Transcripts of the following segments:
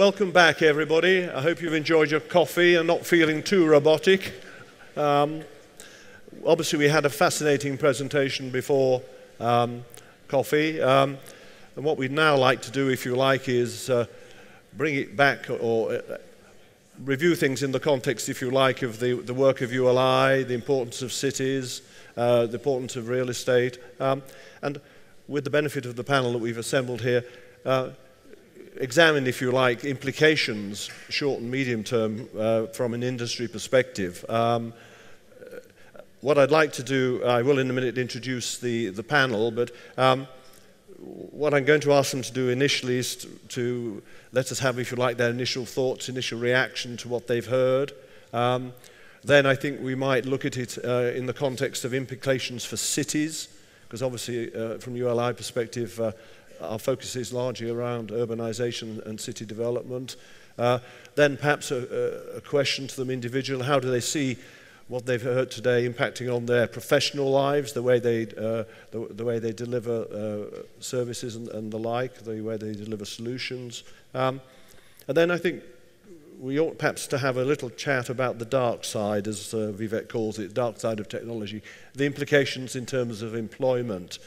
welcome back, everybody. I hope you've enjoyed your coffee and not feeling too robotic. Obviously, we had a fascinating presentation before coffee. And what we'd now like to do, if you like, is bring it back or review things in the context, if you like, of the work of ULI, the importance of cities, the importance of real estate, and with the benefit of the panel that we've assembled here, examine, if you like, implications, short and medium term, from an industry perspective. What I'd like to do, I will in a minute introduce the panel, but what I'm going to ask them to do initially is to let us have, if you like, their initial thoughts, initial reaction to what they've heard. Then I think we might look at it in the context of implications for cities, because obviously from ULI perspective, our focus is largely around urbanization and city development. Then perhaps a question to them individually: how do they see what they've heard today impacting on their professional lives, the way they deliver services and the like, the way they deliver solutions. And then I think we ought perhaps to have a little chat about the dark side, as Vivek calls it, dark side of technology, the implications in terms of employment,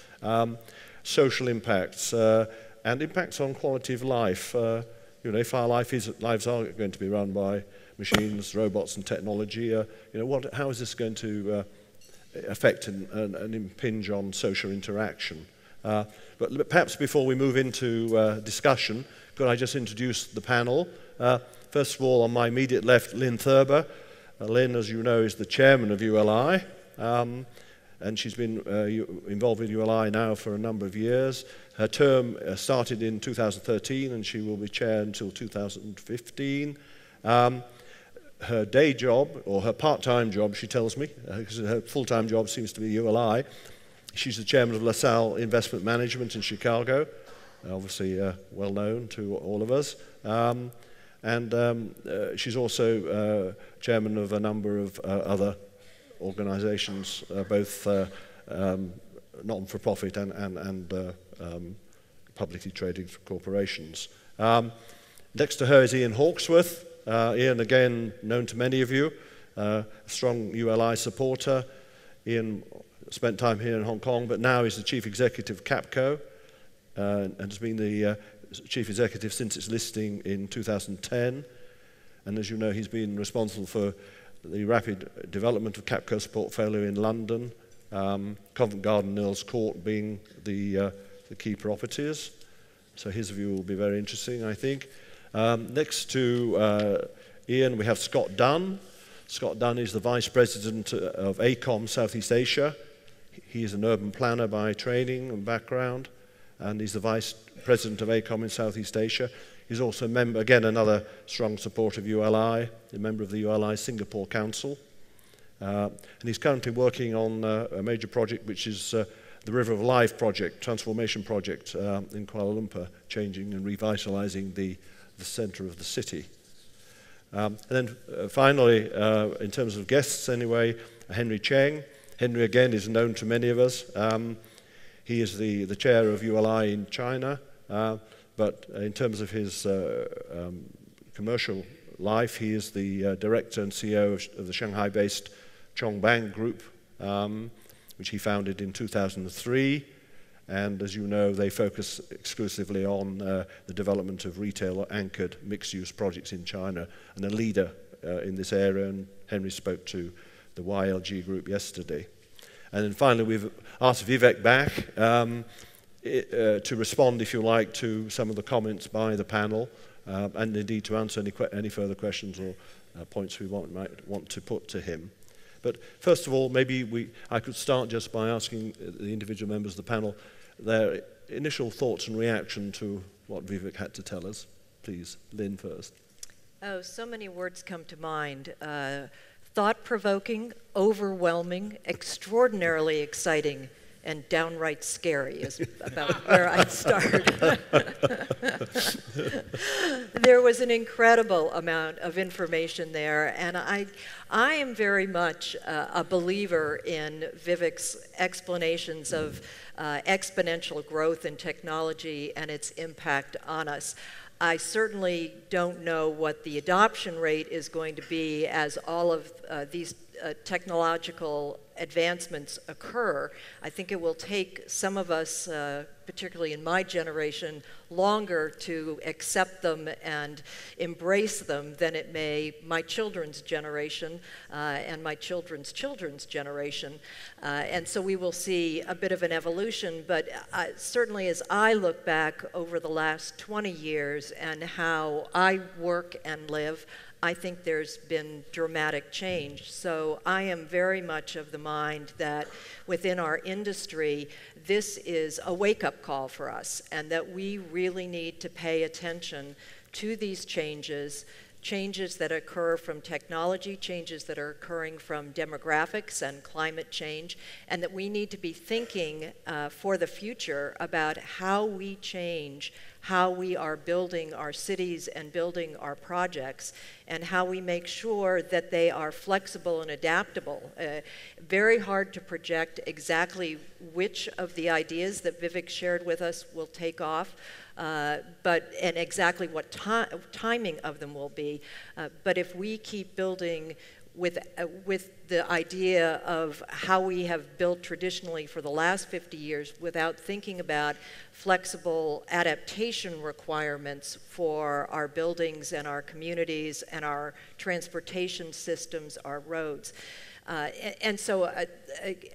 social impacts, and impacts on quality of life. You know, if our lives are going to be run by machines, robots, and technology, you know, how is this going to affect and impinge on social interaction? But perhaps before we move into discussion, could I just introduce the panel? First of all, on my immediate left, Lynn Thurber. Lynn, as you know, is the chairman of ULI, and she's been involved with ULI now for a number of years. Her term started in 2013, and she will be chair until 2015. Her day job, or her part-time job, she tells me, because her full-time job seems to be ULI. She's the chairman of LaSalle Investment Management in Chicago, obviously well known to all of us. And she's also chairman of a number of other organizations, both not-for-profit and publicly traded corporations. Next to her is Ian Hawksworth. Ian, again, known to many of you, a strong ULI supporter. Ian spent time here in Hong Kong, but now is the chief executive of Capco, and has been the chief executive since its listing in 2010. And as you know, he's been responsible for the rapid development of Capco's portfolio in London, Covent Garden, Earls Court being the key properties. So his view will be very interesting, I think. Next to Ian, we have Scott Dunn. Scott Dunn is the Vice President of AECOM Southeast Asia. He is an urban planner by training and background, and he's the Vice President of AECOM in Southeast Asia. He's also a member, again, another strong supporter of ULI, a member of the ULI Singapore Council. And he's currently working on a major project, which is the River of Life project, transformation project in Kuala Lumpur, changing and revitalizing the center of the city. And then finally, in terms of guests anyway, Henry Cheng. Henry, again, is known to many of us. He is the chair of ULI in China, but in terms of his commercial life, he is the director and CEO of the Shanghai-based Chongbang Group, which he founded in 2003. And as you know, they focus exclusively on the development of retail-anchored mixed-use projects in China, and a leader in this area. And Henry spoke to the YLG group yesterday. And then finally, we've asked Vivek back to respond, if you like, to some of the comments by the panel, and indeed to answer any further questions or points we might want to put to him. But first of all, maybe I could start just by asking the individual members of the panel their initial thoughts and reaction to what Vivek had to tell us. Please, Lynn first. Oh, so many words come to mind. Thought-provoking, overwhelming, extraordinarily exciting, and downright scary is about where I'd start. There was an incredible amount of information there, and I am very much a believer in Vivek's explanations of exponential growth in technology and its impact on us. I certainly don't know what the adoption rate is going to be as all of these technological advancements occur. I think it will take some of us, particularly in my generation, longer to accept them and embrace them than it may my children's generation and my children's children's generation. And so we will see a bit of an evolution, but certainly as I look back over the last 20 years and how I work and live, I think there's been dramatic change. So I am very much of the mind that within our industry, this is a wake-up call for us, and that we really need to pay attention to these changes that occur from technology, changes that are occurring from demographics and climate change, and that we need to be thinking for the future about how we change how we are building our cities and building our projects, and how we make sure that they are flexible and adaptable. Very hard to project exactly which of the ideas that Vivek shared with us will take off, and exactly what timing of them will be. But if we keep building with the idea of how we have built traditionally for the last 50 years without thinking about flexible adaptation requirements for our buildings and our communities and our transportation systems, our roads. And so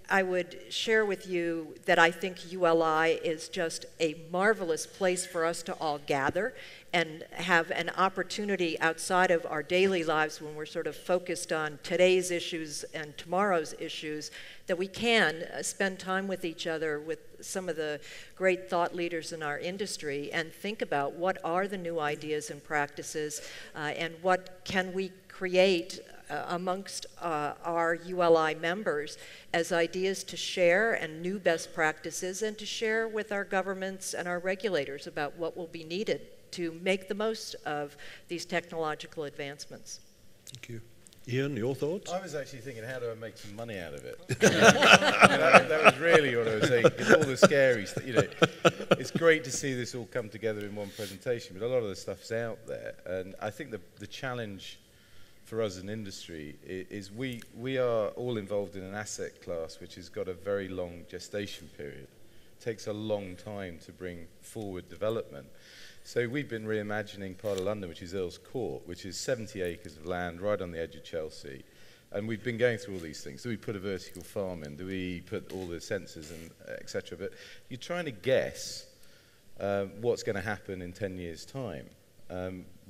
I would share with you that I think ULI is just a marvelous place for us to all gather and have an opportunity outside of our daily lives when we're sort of focused on today's issues and tomorrow's issues, that we can spend time with each other, with some of the great thought leaders in our industry, and think about what are the new ideas and practices and what can we create amongst our ULI members as ideas to share and new best practices, and to share with our governments and our regulators about what will be needed to make the most of these technological advancements. Thank you. Ian, your thoughts? I was actually thinking, how do I make some money out of it? that was really what I was saying. It's all the scary stuff. You know, it's great to see this all come together in one presentation, but a lot of the stuff's out there. And I think the challenge for us in industry is we are all involved in an asset class which has got a very long gestation period. It takes a long time to bring forward development. So we've been reimagining part of London, which is Earl's Court, which is 70 acres of land right on the edge of Chelsea. And we've been going through all these things. Do we put a vertical farm in? Do we put all the sensors and et cetera? But you're trying to guess what's going to happen in 10 years' time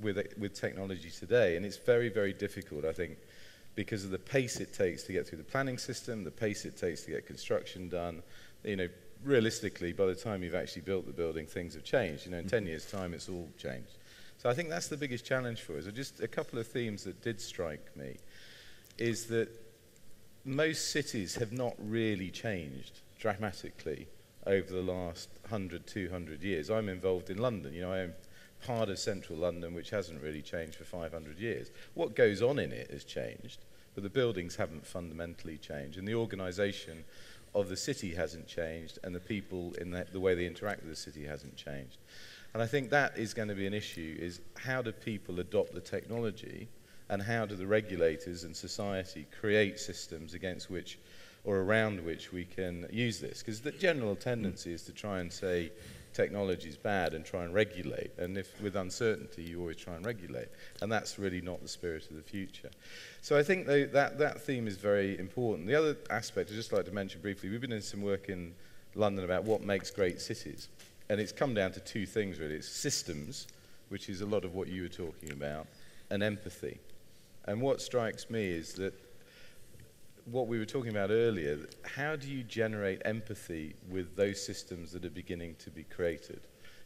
with technology today. And it's very, very difficult, I think, because of the pace it takes to get through the planning system, the pace it takes to get construction done. You know, realistically, by the time you've actually built the building, things have changed. You know, in 10 years' time, it's all changed. So I think that's the biggest challenge for us. Just a couple of themes that did strike me is that most cities have not really changed dramatically over the last 100, 200 years. I'm involved in London. You know, I am part of central London, which hasn't really changed for 500 years. What goes on in it has changed, but the buildings haven't fundamentally changed, and the organisation of the city hasn't changed, and the people in the way they interact with the city hasn't changed. And I think that is going to be an issue, is how do people adopt the technology, and how do the regulators and society create systems against which or around which we can use this? Because the general tendency is to try and say technology is bad and try and regulate, and if with uncertainty you always try and regulate, and that's really not the spirit of the future. So I think that theme is very important. The other aspect I'd just like to mention briefly, we've been doing some work in London about what makes great cities, and it's come down to two things really. It's systems, which is a lot of what you were talking about, and empathy. And what strikes me is that what we were talking about earlier, how do you generate empathy with those systems that are beginning to be created?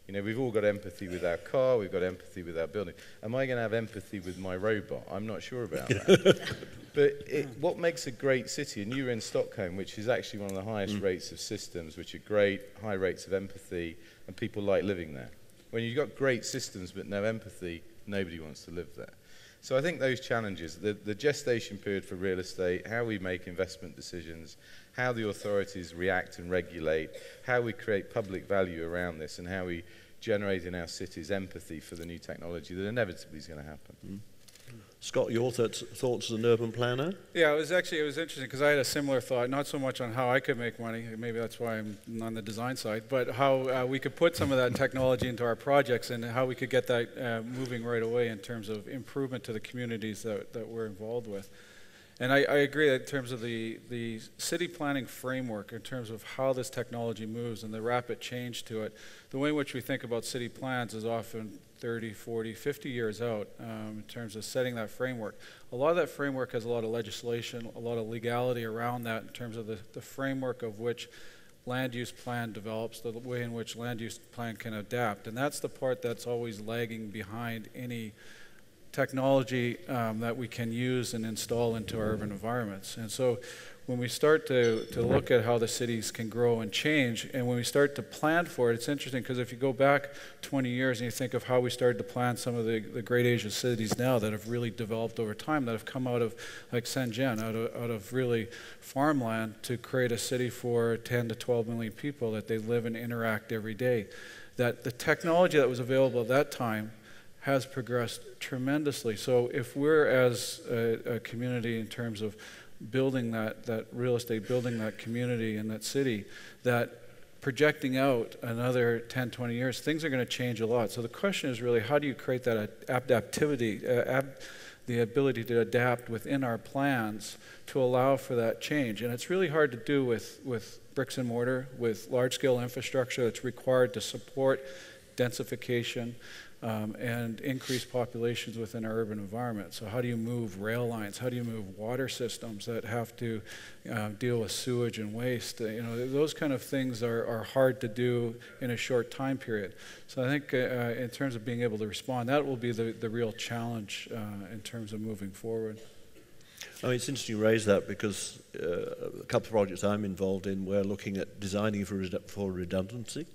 You know, we've all got empathy with our car, we've got empathy with our building. Am I going to have empathy with my robot? I'm not sure about that. But what makes a great city, and you were in Stockholm, which is actually one of the highest rates of systems, which are great, high rates of empathy, and people like living there. When you've got great systems but no empathy, nobody wants to live there. So I think those challenges, the gestation period for real estate, how we make investment decisions, how the authorities react and regulate, how we create public value around this, and how we generate in our cities empathy for the new technology that inevitably is going to happen. Mm. Scott, your thoughts as an urban planner? Yeah, it was interesting because I had a similar thought, not so much on how I could make money, maybe that's why I'm on the design side, but how we could put some of that technology into our projects and how we could get that moving right away in terms of improvement to the communities that we're involved with. And I agree in terms of the city planning framework, in terms of how this technology moves and the rapid change to it. The way in which we think about city plans is often 30, 40, 50 years out in terms of setting that framework. A lot of that framework has a lot of legislation, a lot of legality around that in terms of the framework of which land use plan develops, the way in which land use plan can adapt. And that's the part that's always lagging behind any technology that we can use and install into our urban environments. And so when we start to look at how the cities can grow and change, and when we start to plan for it, it's interesting because if you go back 20 years and you think of how we started to plan some of the great Asian cities now that have really developed over time, that have come out of, like Shenzhen, out of really farmland to create a city for 10 to 12 million people that they live and interact every day. That the technology that was available at that time has progressed tremendously. So if we're as a community in terms of building that real estate, building that community and that city, that projecting out another 10, 20 years, things are going to change a lot. So the question is really, how do you create that adaptivity, the ability to adapt within our plans to allow for that change? And it's really hard to do with bricks and mortar, with large-scale infrastructure that's required to support densification, and increased populations within our urban environment. So how do you move rail lines? How do you move water systems that have to deal with sewage and waste? Those kind of things are hard to do in a short time period. So I think in terms of being able to respond, that will be the real challenge in terms of moving forward. I mean, it's interesting you raise that because a couple of projects I'm involved in, we're looking at designing for redundancy.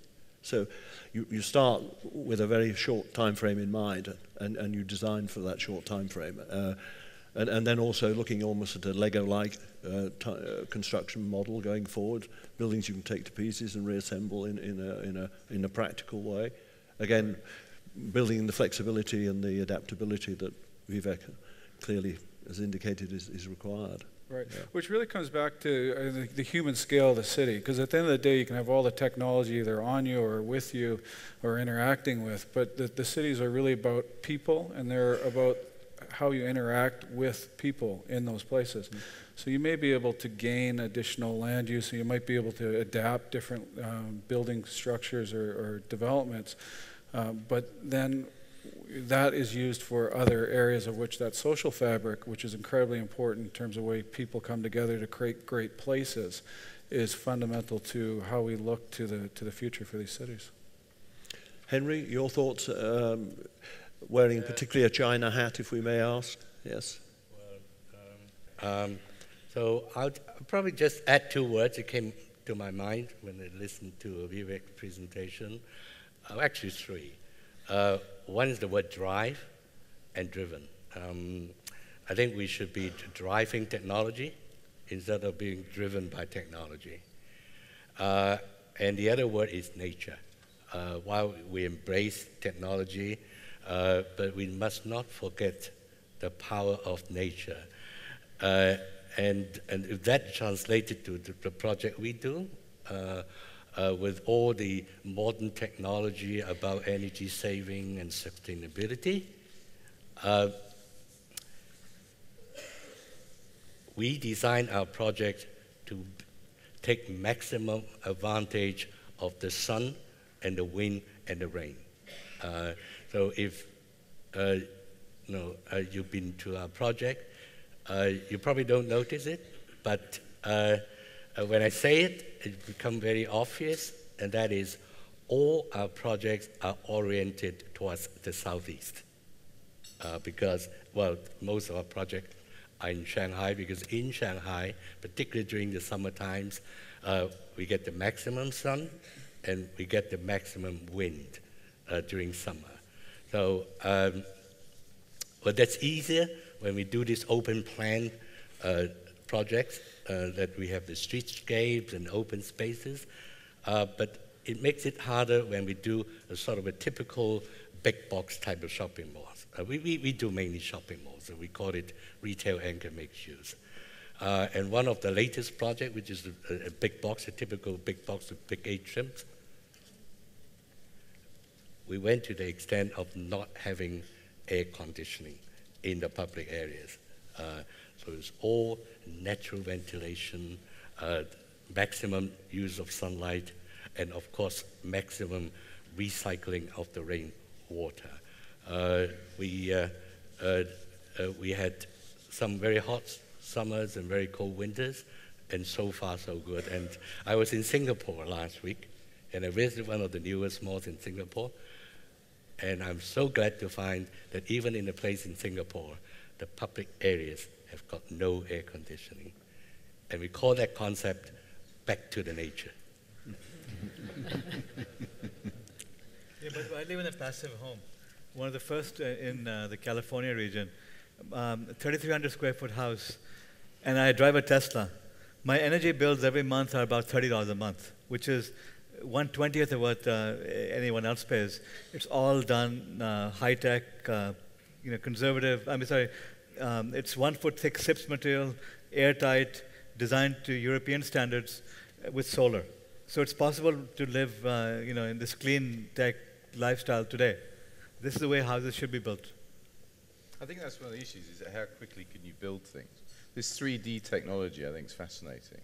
So you start with a very short time frame in mind, and you design for that short time frame, and then also looking almost at a Lego-like construction model going forward, buildings you can take to pieces and reassemble in a practical way. Again, building the flexibility and the adaptability that Vivek clearly has indicated is required. Right, yeah. Which really comes back to the human scale of the city, because at the end of the day you can have all the technology either on you or with you or interacting with, but the cities are really about people, and they're about how you interact with people in those places. Mm-hmm. So you may be able to gain additional land use, and you might be able to adapt different building structures or developments, but then that is used for other areas of which that social fabric, which is incredibly important in terms of the way people come together to create great places, is fundamental to how we look to the future for these cities. Henry, your thoughts, wearing particularly a China hat, if we may ask? Yes. Well, so I'll probably just add two words that came to my mind when I listened to Vivek's presentation. Actually three. One is the word drive and driven. I think we should be driving technology instead of being driven by technology. And the other word is nature. While we embrace technology, but we must not forget the power of nature. And if that translated to the project we do, with all the modern technology about energy saving and sustainability, we design our project to take maximum advantage of the sun and the wind and the rain. So if you've been to our project, you probably don't notice it, but when I say it, it becomes very obvious, and that is all our projects are oriented towards the southeast. Because, well, most of our projects are in Shanghai, because in Shanghai, particularly during the summer times, we get the maximum sun and we get the maximum wind during summer. So, but that's easier when we do this open plan projects, that we have the streetscapes and open spaces. But it makes it harder when we do a sort of a typical big box type of shopping malls. We do mainly shopping malls, so we call it retail anchor mixed use. And one of the latest projects, which is a big box, a typical big box with big 8 trims, we went to the extent of not having air conditioning in the public areas. So it's all natural ventilation, maximum use of sunlight, and of course, maximum recycling of the rainwater. We had some very hot summers and very cold winters, and so far so good. And I was in Singapore last week, and I visited one of the newest malls in Singapore, and I'm so glad to find that even in a place in Singapore, the public areas have got no air conditioning. And we call that concept back to the nature. Yeah, but I live in a passive home. One of the first in the California region, 3,300 square foot house, and I drive a Tesla. My energy bills every month are about $30 a month, which is 1/20th of what anyone else pays. It's all done high-tech, conservative. It's 1 foot thick SIPS material, airtight, designed to European standards with solar. So it's possible to live, in this clean tech lifestyle today. This is the way houses should be built. I think that's one of the issues, is that how quickly can you build things? This 3D technology, I think, is fascinating,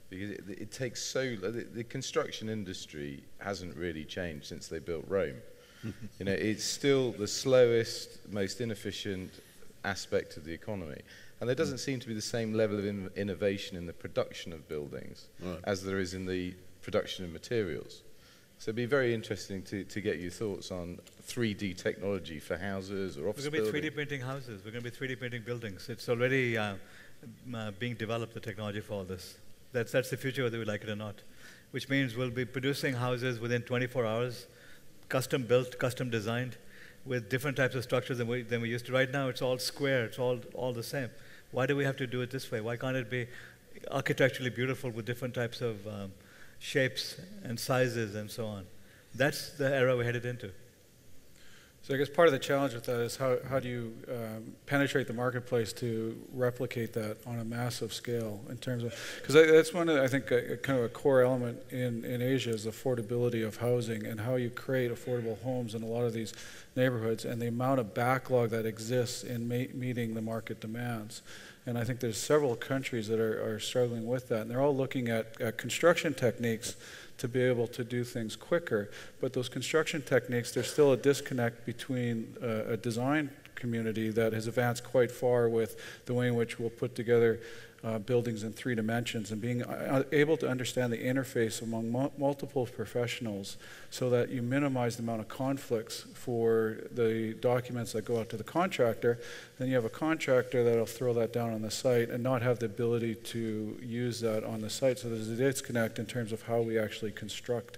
because it takes so... The construction industry hasn't really changed since they built Rome. It's still the slowest, most inefficient aspect of the economy. And there doesn't seem to be the same level of innovation in the production of buildings as there is in the production of materials. So it'd be very interesting to get your thoughts on 3D technology for houses or office buildings. We're going to be 3D printing houses. We're going to be 3D printing buildings. It's already being developed, the technology for all this. That's the future, whether we like it or not. Which means we'll be producing houses within 24 hours, custom built, custom designed, with different types of structures than we used to. Right now, it's all square. It's all the same. Why do we have to do it this way? Why can't it be architecturally beautiful with different types of shapes and sizes and so on? That's the era we're headed into. So I guess part of the challenge with that is how do you penetrate the marketplace to replicate that on a massive scale in terms of, because that's one of, I think, kind of a core element in Asia is affordability of housing and how you create affordable homes in a lot of these neighborhoods and the amount of backlog that exists in meeting the market demands. And I think there's several countries that are struggling with that, and they're all looking at construction techniques to be able to do things quicker. But those construction techniques, there's still a disconnect between a design community that has advanced quite far with the way in which we'll put together buildings in 3 dimensions and being able to understand the interface among multiple professionals so that you minimize the amount of conflicts for the documents that go out to the contractor. Then you have a contractor that'll throw that down on the site and not have the ability to use that on the site. So there's a disconnect in terms of how we actually construct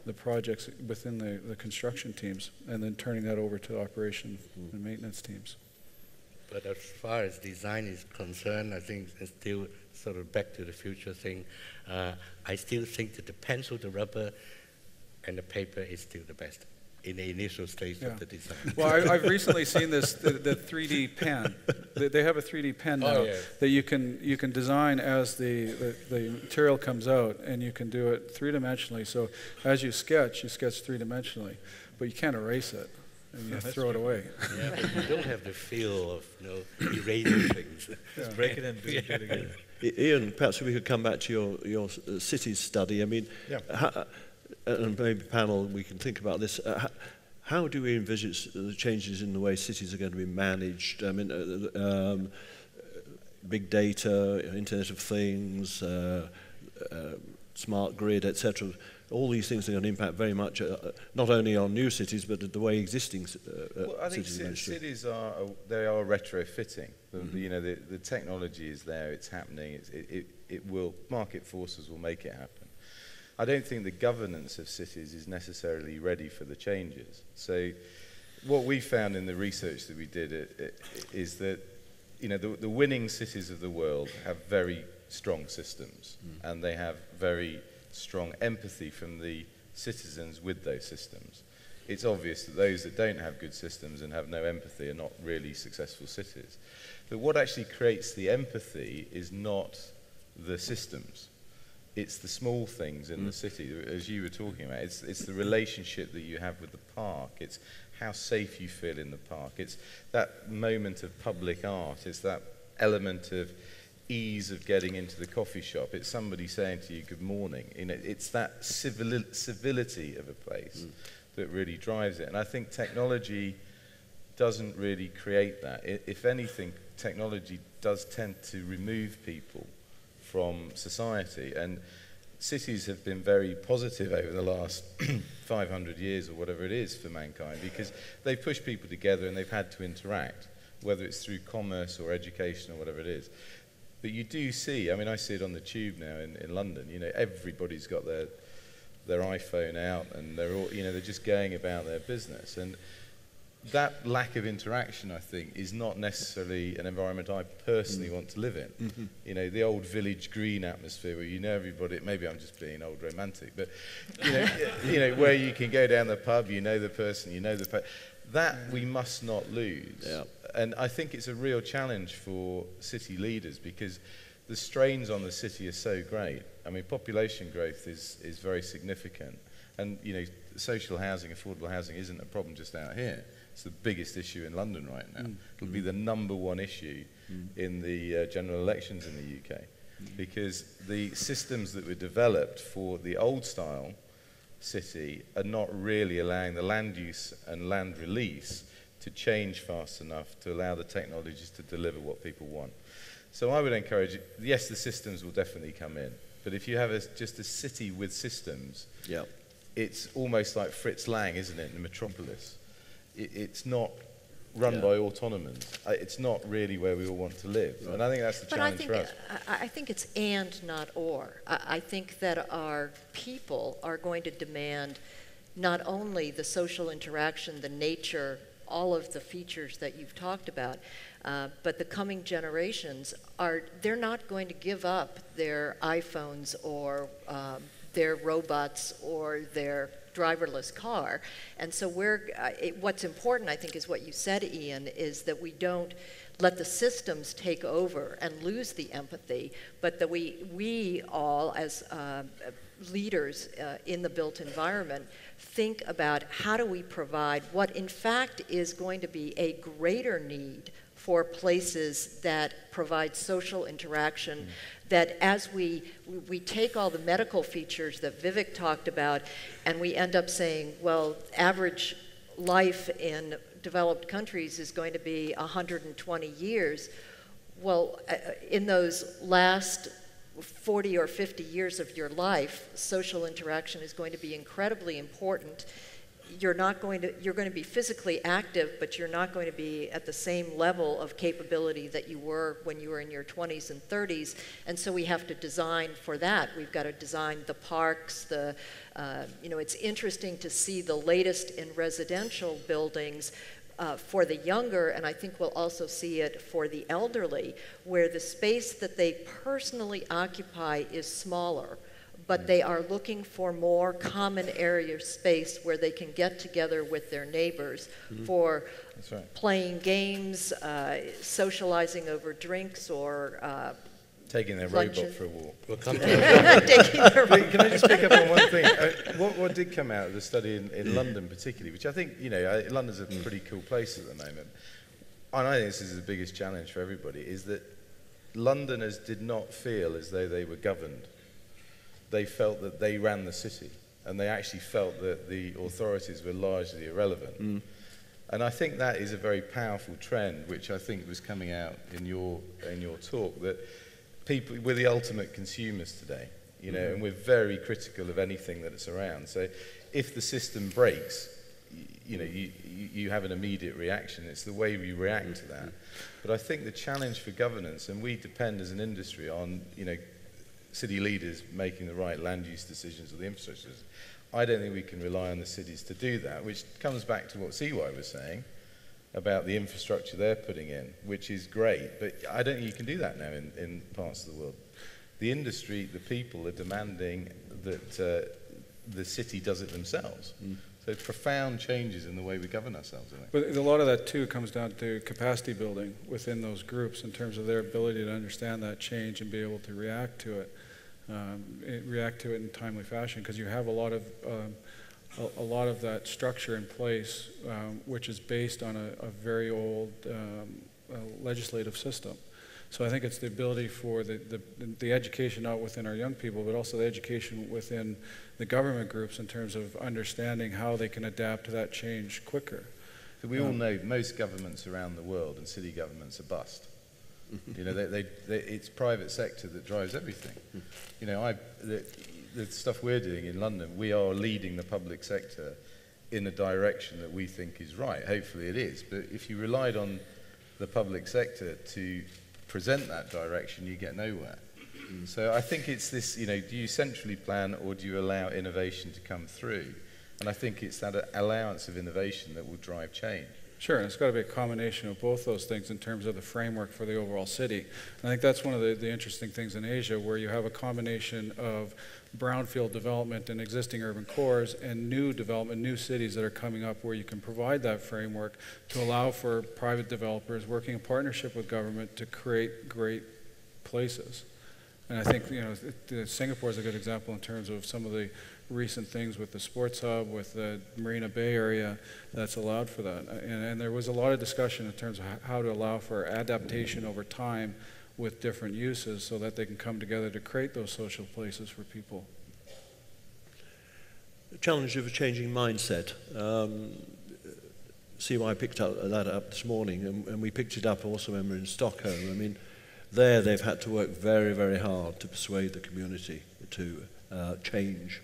the projects within the construction teams and then turning that over to operation and maintenance teams. But as far as design is concerned, I think it's still sort of back to the future thing. I still think that the pencil, the rubber, and the paper is still the best in the initial stage of the design. Well, I've recently seen this, the 3D pen. They have a 3D pen now that you can design as the material comes out, and you can do it 3-dimensionally. So as you sketch 3-dimensionally, but you can't erase it. And you throw it away. Yeah, but you don't have the feel of erasing things. Just break it and do it again. Ian, perhaps we could come back to your cities study. I mean, and maybe panel, we can think about this. How do we envisage the changes in the way cities are going to be managed? I mean, big data, Internet of Things, smart grid, etc. All these things are going to impact very much, not only on new cities, but the way existing well, I think cities are retrofitting. The technology is there, it's happening, it will, market forces will make it happen. I don't think the governance of cities is necessarily ready for the changes. So what we found in the research that we did is that the winning cities of the world have very strong systems, and they have very strong empathy from the citizens with those systems. It's obvious that those that don't have good systems and have no empathy are not really successful cities. But what actually creates the empathy is not the systems. It's the small things in the city, as you were talking about. It's the relationship that you have with the park. It's how safe you feel in the park. It's that moment of public art. It's that element of ease of getting into the coffee shop. It's somebody saying to you, good morning. You know, it's that civility of a place that really drives it. And I think technology doesn't really create that. If anything, technology does tend to remove people from society. And cities have been very positive over the last 500 years or whatever it is for mankind, because they've pushed people together and they've had to interact, whether it's through commerce or education or whatever it is. But you do see, I mean, I see it on the tube now in London, you know, everybody's got their iPhone out and they're all, you know, they're just going about their business. And that lack of interaction, I think, is not necessarily an environment I personally want to live in. You know, the old village green atmosphere where you know everybody, maybe I'm just being old romantic, but, you know, where you can go down the pub, you know the person, you know the that we must not lose. Yeah. And I think it's a real challenge for city leaders because the strains on the city are so great. I mean, population growth is very significant. And, you know, social housing, affordable housing isn't a problem just out here. It's the biggest issue in London right now. It'll be the #1 issue in the general elections in the UK. Because the systems that were developed for the old style city are not really allowing the land use and land release to change fast enough to allow the technologies to deliver what people want. So I would encourage, yes, the systems will definitely come in. But if you have just a city with systems, it's almost like Fritz Lang, isn't it, in Metropolis. It's not run by autonomans. It's not really where we all want to live. And I think that's the challenge for us. I think it's and, not or. I think that our people are going to demand not only the social interaction, the nature, all of the features that you've talked about, but the coming generations they're not going to give up their iPhones or their robots or their driverless car. And so what's important, I think, is what you said, Ian, is that we don't let the systems take over and lose the empathy, but that we all, as leaders in the built environment, think about how do we provide what in fact is going to be a greater need for places that provide social interaction, that as we take all the medical features that Vivek talked about and we end up saying, well, average life in developed countries is going to be 120 years. Well, in those last 40 or 50 years of your life, social interaction is going to be incredibly important. You're going to be physically active, but you're not going to be at the same level of capability that you were when you were in your 20s and 30s. And so we have to design for that. We've got to design the parks, it's interesting to see the latest in residential buildings for the younger, and I think we'll also see it for the elderly, where the space that they personally occupy is smaller, but they are looking for more common area space where they can get together with their neighbors for playing games, socializing over drinks, or taking their robot for a walk. We'll come to Can I just pick up on one thing? What did come out of the study in London particularly, which I think, London's a pretty cool place at the moment, and I think this is the biggest challenge for everybody, is that Londoners did not feel as though they were governed. They felt that they ran the city, and they actually felt that the authorities were largely irrelevant. And I think that is a very powerful trend, which I think was coming out in your talk, that people, we're the ultimate consumers today, and we're very critical of anything that is around. So if the system breaks, you have an immediate reaction. It's the way we react to that. But I think the challenge for governance, and we depend as an industry on, city leaders making the right land use decisions or the infrastructure. I don't think we can rely on the cities to do that, which comes back to what CY was saying about the infrastructure they're putting in, which is great, but I don't think you can do that now in parts of the world. The industry, the people are demanding that the city does it themselves. So profound changes in the way we govern ourselves, I think. But a lot of that, too, comes down to capacity building within those groups in terms of their ability to understand that change and be able to react to it in timely fashion, because you have a lot of that structure in place, which is based on a very old legislative system. So I think it's the ability for the education not within our young people, but also the education within the government groups in terms of understanding how they can adapt to that change quicker. So we all know most governments around the world and city governments are bust. You know, it's private sector that drives everything. You know, the stuff we're doing in London, we are leading the public sector in a direction that we think is right. Hopefully it is. But if you relied on the public sector to present that direction, you get nowhere. So I think it's this, you know, do you centrally plan or do you allow innovation to come through? And I think it's that allowance of innovation that will drive change. Sure, and it's got to be a combination of both those things in terms of the framework for the overall city. And I think that's one of the interesting things in Asia, where you have a combination of brownfield development and existing urban cores and new development, new cities that are coming up, where you can provide that framework to allow for private developers working in partnership with government to create great places. And I think, you know, Singapore is a good example in terms of some of the recent things with the sports hub, with the Marina Bay area, that's allowed for that. And there was a lot of discussion in terms of how to allow for adaptation over time with different uses so that they can come together to create those social places for people. The challenge of a changing mindset. CY picked that up this morning, and we picked it up also when we were in Stockholm. I mean, there they've had to work very, very hard to persuade the community to change.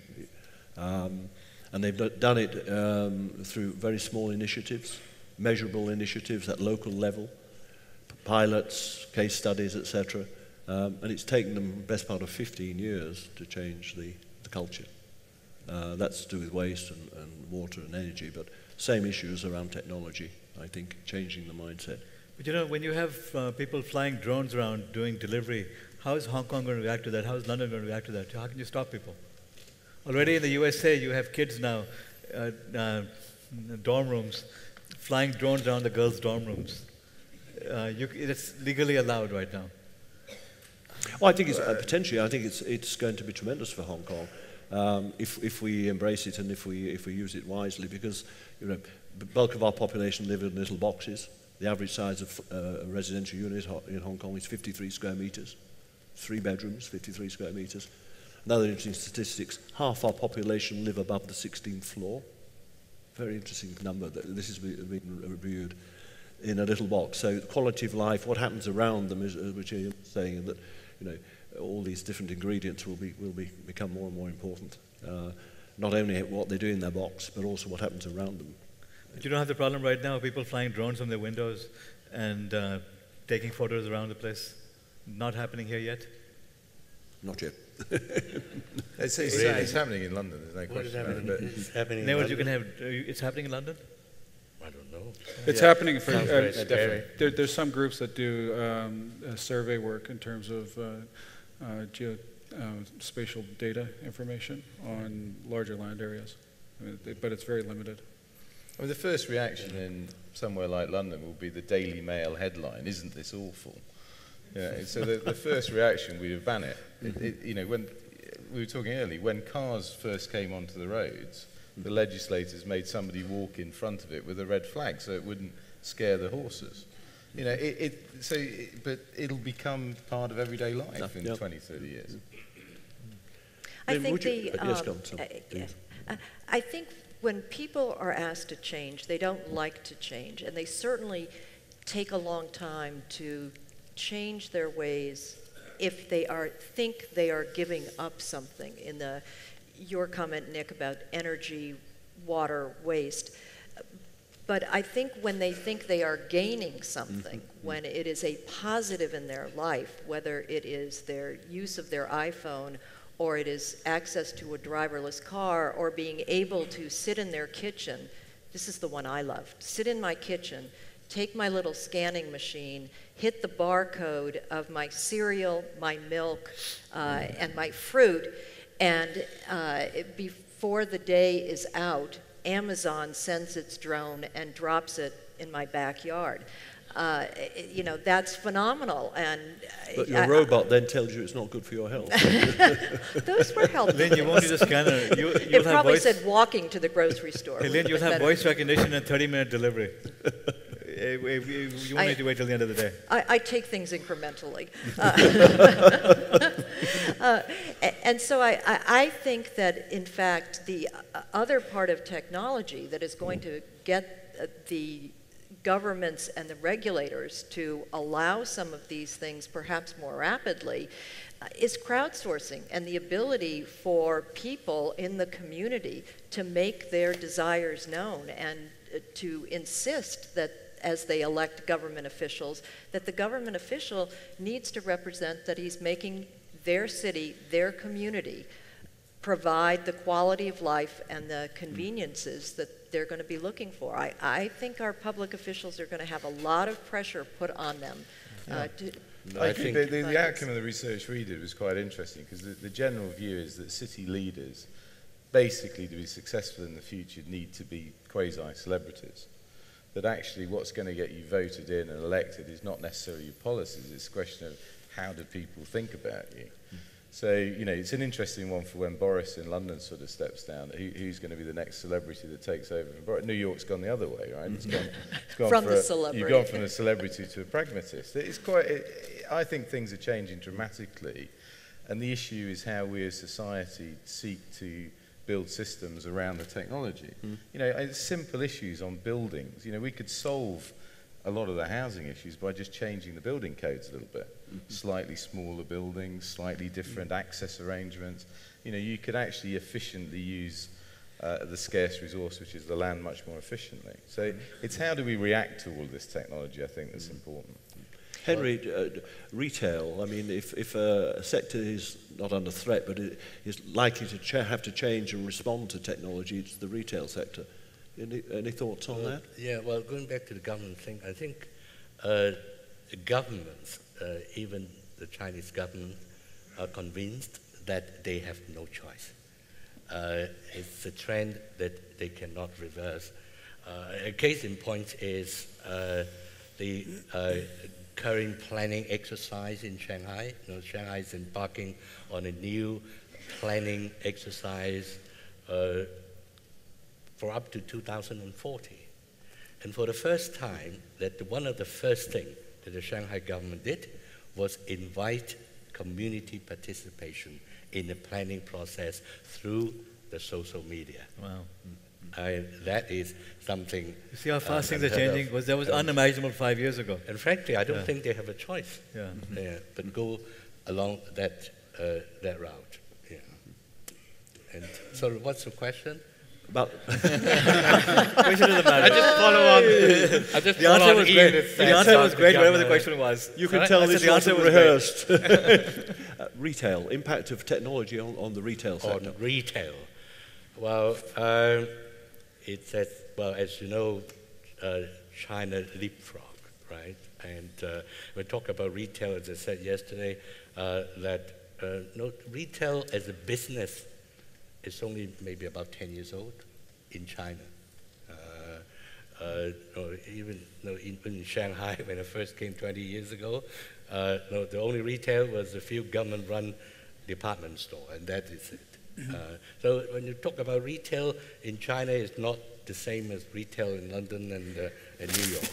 And they've done it through very small initiatives, measurable initiatives at local level, pilots, case studies, etc. And it's taken them the best part of 15 years to change the culture. That's to do with waste and water and energy, but same issues around technology, I think, changing the mindset. But you know, when you have people flying drones around doing delivery, how is Hong Kong going to react to that? How is London going to react to that? How can you stop people? Already in the USA, you have kids now, dorm rooms, flying drones around the girls' dorm rooms. It's legally allowed right now. Well, I think it's potentially. I think it's going to be tremendous for Hong Kong if we embrace it and if we use it wisely. Because you know, the bulk of our population live in little boxes. The average size of a residential unit in Hong Kong is 53 square meters, 3 bedrooms, 53 square meters. Another interesting statistics: half our population live above the 16th floor. Very interesting number. This has been reviewed in a little box. So the quality of life, what happens around them, is which you're saying that you know all these different ingredients will become more and more important. Not only what they do in their box, but also what happens around them. But you don't have the problem right now of people flying drones from their windows and taking photos around the place. Not happening here yet? Not yet. It's happening in London, there's no question about it. It's happening in Neighbours, London? you can have, it's happening in London? I don't know. It's happening for Sounds very scary. there's some groups that do survey work in terms of geospatial data information on larger land areas, but it's very limited. I mean, the first reaction in somewhere like London will be the Daily Mail headline, "Isn't this awful?" Yeah, so the first reaction we would ban it. You know, when we were talking earlier, when cars first came onto the roads, the legislators made somebody walk in front of it with a red flag so it wouldn't scare the horses. You know, but it'll become part of everyday life in 20, 30 years. I think I think when people are asked to change, they don't like to change, and they certainly take a long time to change their ways if they think they are giving up something. In your comment, Nick, about energy, water, waste. But I think when they think they are gaining something, when it is a positive in their life, whether it is their use of their iPhone, or it is access to a driverless car, or being able to sit in their kitchen. This is the one I love. Sit in my kitchen, take my little scanning machine, hit the barcode of my cereal, my milk, and my fruit, and before the day is out, Amazon sends its drone and drops it in my backyard. You know, that's phenomenal. And but your robot then tells you it's not good for your health. those were helpful. Lynn, you won't need a scanner. It probably said walking to the grocery store. Hey, Lynn, you'll have voice recognition and 30-minute delivery. You won't need to wait till the end of the day. I take things incrementally. And so I think that, in fact, the other part of technology that is going to get the governments and the regulators to allow some of these things perhaps more rapidly is crowdsourcing and the ability for people in the community to make their desires known and to insist that as they elect government officials, that the government official needs to represent that he's making their city, their community, provide the quality of life and the conveniences that they're going to be looking for. I think our public officials are going to have a lot of pressure put on them. I think the outcome of the research we did was quite interesting, because the general view is that city leaders, basically to be successful in the future, need to be quasi-celebrities. That actually what's going to get you voted in and elected is not necessarily your policies, it's a question of how do people think about you. So, you know, it's an interesting one for when Boris in London sort of steps down, who's going to be the next celebrity that takes over from Boris. New York's gone the other way, right? It's gone from the celebrity. You've gone from a celebrity to a pragmatist. It's quite, I think things are changing dramatically, and the issue is how we as society seek to build systems around the technology. You know, it's simple issues on buildings. You know, we could solve a lot of the housing issues by just changing the building codes a little bit. Slightly smaller buildings, slightly different access arrangements. You know, you could actually efficiently use the scarce resource, which is the land, much more efficiently. So it's how do we react to all this technology, I think, that's important. Henry, retail, I mean, if a sector is not under threat, but it is likely to have to change and respond to technology, it's the retail sector. Any thoughts on that? Yeah, well, going back to the government thing, I think the governments, even the Chinese government, are convinced that they have no choice. It's a trend that they cannot reverse. A case in point is the current planning exercise in Shanghai. You know, Shanghai is embarking on a new planning exercise for up to 2040. And for the first time, one of the first things that the Shanghai government did was invite community participation in the planning process through the social media. Wow. That is something. You see how fast things are changing? That was unimaginable 5 years ago. And frankly, I don't think they have a choice. Yeah. But go along that route. Yeah. And so, what's the question? About Question doesn't matter. I just follow on. The answer was great. The answer was great, whatever the question was. you can tell this wasn't rehearsed. Retail, impact of technology on the retail sector. On retail. Well, it's as you know, China leapfrog, right? And we talk about retail, as I said yesterday, retail as a business is only maybe about 10 years old in China. Even in Shanghai, when I first came 20 years ago, the only retail was a few government-run department store, and that is it. So when you talk about retail in China, it's not the same as retail in London and New York.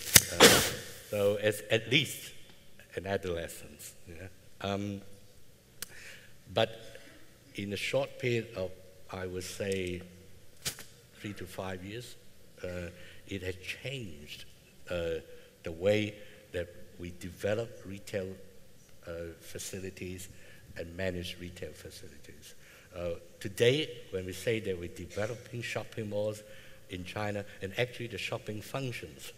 So it's at least an adolescence. Yeah? But in a short period of, I would say, 3 to 5 years, it has changed the way that we develop retail facilities and manage retail facilities. Today, when we say that we're developing shopping malls in China, and actually the shopping functions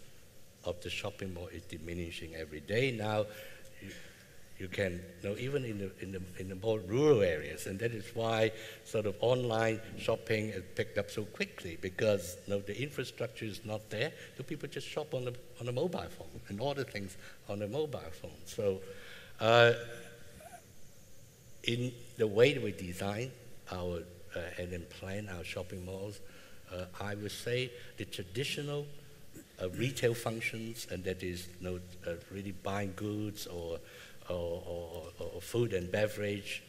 of the shopping mall is diminishing every day. Now, you can, even in the more rural areas, and that is why sort of online shopping has picked up so quickly, because the infrastructure is not there, so people just shop on a mobile phone and order things on a mobile phone. So, in the way that we design our and then plan our shopping malls, I would say the traditional retail functions, and that is really buying goods or food and beverage,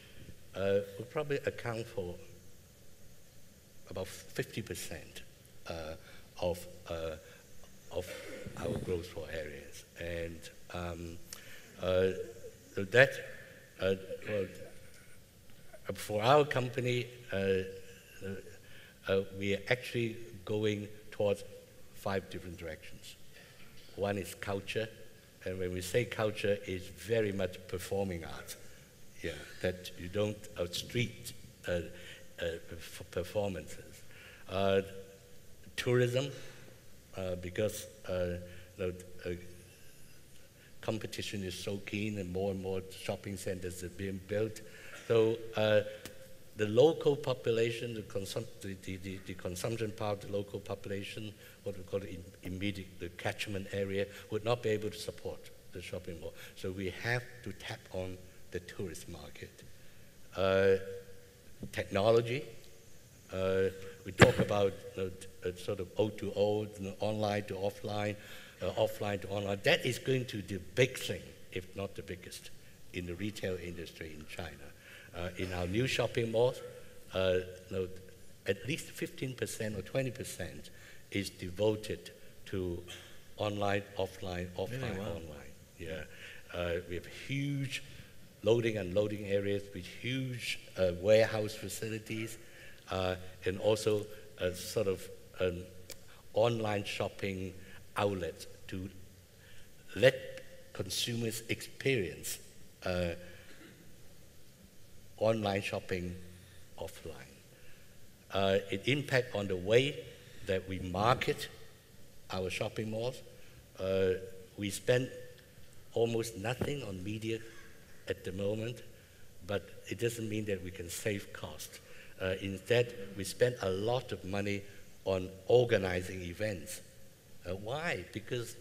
will probably account for about 50% of our growth floor areas. And so that, well, for our company, we are actually going towards 5 different directions. One is culture, and when we say culture, it's very much performing arts. Yeah, that you don't street performances. Tourism, because competition is so keen and more shopping centers are being built. So the local population, the consumption part of the local population, what we call the catchment area, would not be able to support the shopping mall. So we have to tap on the tourist market. Technology, we talk about sort of O2O, online to offline, offline to online. That is going to be the big thing, if not the biggest, in the retail industry in China. In our new shopping malls, at least 15% or 20% is devoted to online, offline, Really? Wow. online. Yeah, we have huge loading and unloading areas with huge warehouse facilities, and also a sort of an online shopping outlet to let consumers experience online shopping offline. It impacts on the way that we market our shopping malls. We spend almost nothing on media at the moment, but it doesn't mean that we can save cost. Instead, we spend a lot of money on organizing events. Why? Because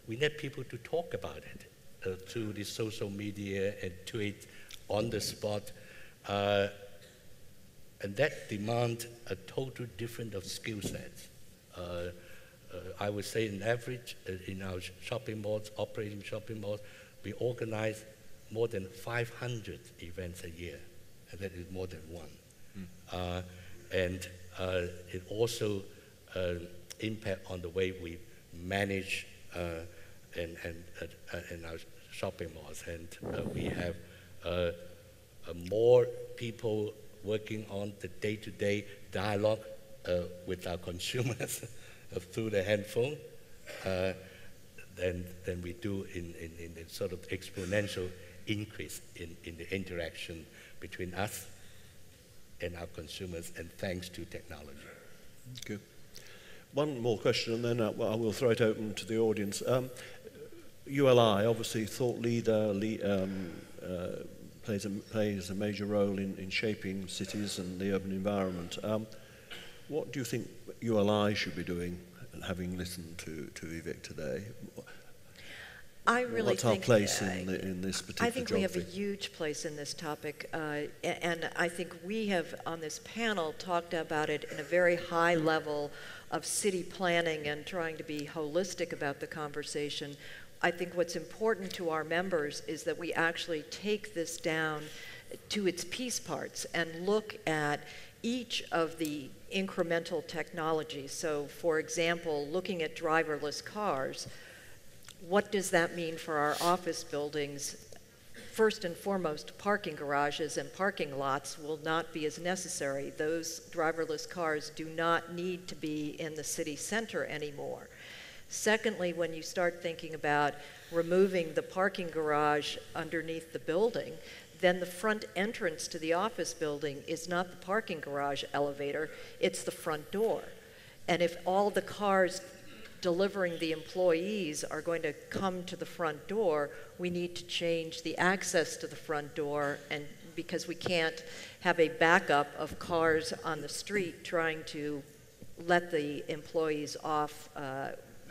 we need people to talk about it through the social media and tweet on the spot. And that demands a total different of skill sets. I would say on average, in our shopping malls, operating shopping malls, we organize more than 500 events a year, and that is more than one. And it also impact on the way we manage in our shopping malls. And we have more people working on the day-to-day dialogue with our consumers through the handphone than we do in the sort of exponential increase in the interaction between us and our consumers, and thanks to technology. Good. One more question, and then I will throw it open to the audience. ULI, obviously, thought leader, plays a major role in shaping cities and the urban environment. What do you think ULI should be doing, having listened to Vivek today? I really What's think, our place in this particular I think we have a geography? huge place in this topic, and I think we have on this panel talked about it in a very high level of city planning and trying to be holistic about the conversation. I think what's important to our members is that we actually take this down to its piece parts and look at each of the incremental technologies. So, for example, looking at driverless cars, what does that mean for our office buildings? First and foremost, parking garages and parking lots will not be as necessary. Those driverless cars do not need to be in the city center anymore. Secondly, when you start thinking about removing the parking garage underneath the building, then the front entrance to the office building is not the parking garage elevator, it's the front door. And if all the cars delivering the employees are going to come to the front door, we need to change the access to the front door, and because we can't have a backup of cars on the street trying to let the employees off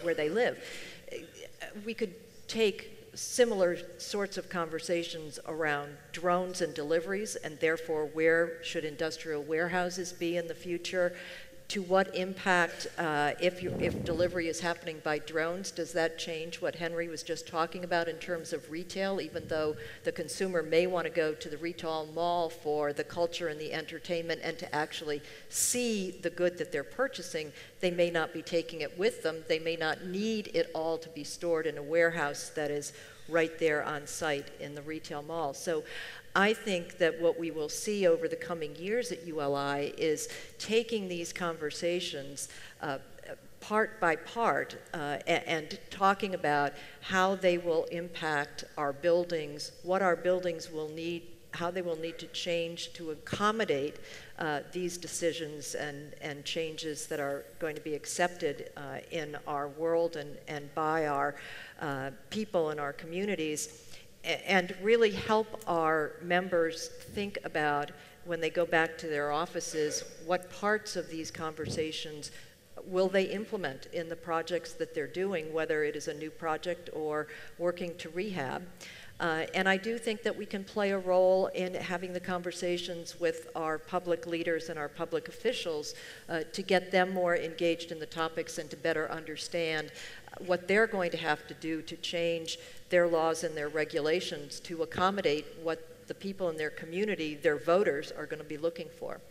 where they live. We could take similar sorts of conversations around drones and deliveries, and therefore where should industrial warehouses be in the future. To what impact, if delivery is happening by drones, does that change what Henry was just talking about in terms of retail, even though the consumer may want to go to the retail mall for the culture and the entertainment and to actually see the good that they're purchasing, they may not be taking it with them. They may not need it all to be stored in a warehouse that is right there on site in the retail mall. So I think that what we will see over the coming years at ULI is taking these conversations part by part and talking about how they will impact our buildings, what our buildings will need, how they will need to change to accommodate these decisions and changes that are going to be accepted in our world and by our people in our communities. And really help our members think about, when they go back to their offices, what parts of these conversations will they implement in the projects that they're doing, whether it is a new project or working to rehab. And I do think that we can play a role in having the conversations with our public leaders and our public officials to get them more engaged in the topics and to better understand what they're going to have to do to change their laws and their regulations to accommodate what the people in their community, their voters, are going to be looking for.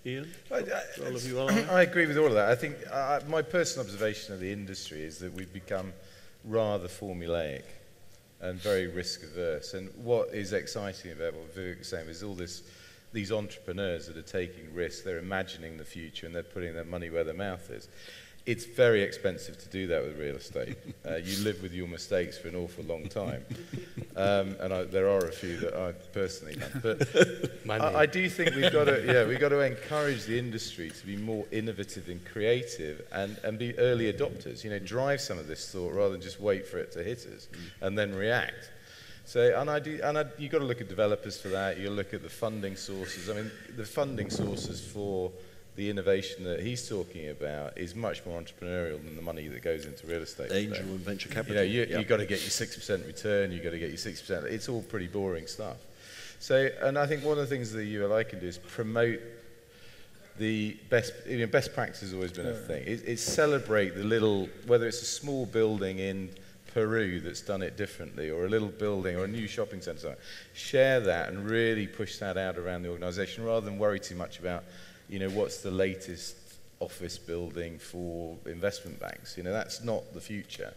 Ian? I agree with all of that. I think my personal observation of the industry is that we've become rather formulaic and very risk averse. And what is exciting about what Vivek was saying is all these entrepreneurs that are taking risks, they're imagining the future and they're putting their money where their mouth is. It's very expensive to do that with real estate. You live with your mistakes for an awful long time. There are a few that I've personally done. But I do think we've got to encourage the industry to be more innovative and creative and be early adopters. You know, drive some of this thought rather than just wait for it to hit us and then react. So, you've got to look at developers for that. You've got to look at the funding sources. I mean, the funding sources for the innovation that he's talking about is much more entrepreneurial than the money that goes into real estate. Angel and venture capital. You know, you've got to get your 6% return, you've got to get your 6%. It's all pretty boring stuff. So, and I think one of the things the ULI can do is promote the best practice has always been a thing. It's celebrate the little, whether it's a small building in Peru that's done it differently, or a little building, or a new shopping centre. Share that and really push that out around the organisation rather than worry too much about, you know, what's the latest office building for investment banks. You know, that's not the future.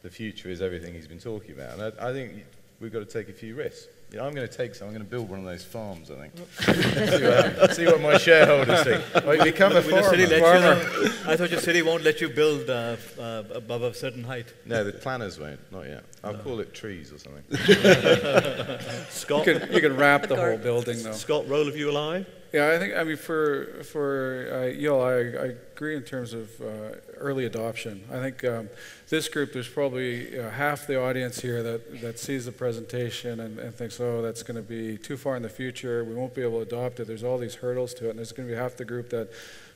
The future is everything he's been talking about. And I think we've got to take a few risks. You know, I'm going to take some. I'm going to build one of those farms, I think. See what my shareholders think. I become a farmer. I thought your city won't let you build above a certain height. No, the planners won't. Not yet. I'll call it trees or something. Scott? You can wrap the whole building, though. Scott, role of ULI? Yeah, I mean, for ULI, I agree in terms of early adoption. I think this group, there's probably half the audience here that sees the presentation and thinks, oh, that's going to be too far in the future, we won't be able to adopt it, there's all these hurdles to it, and there's going to be half the group that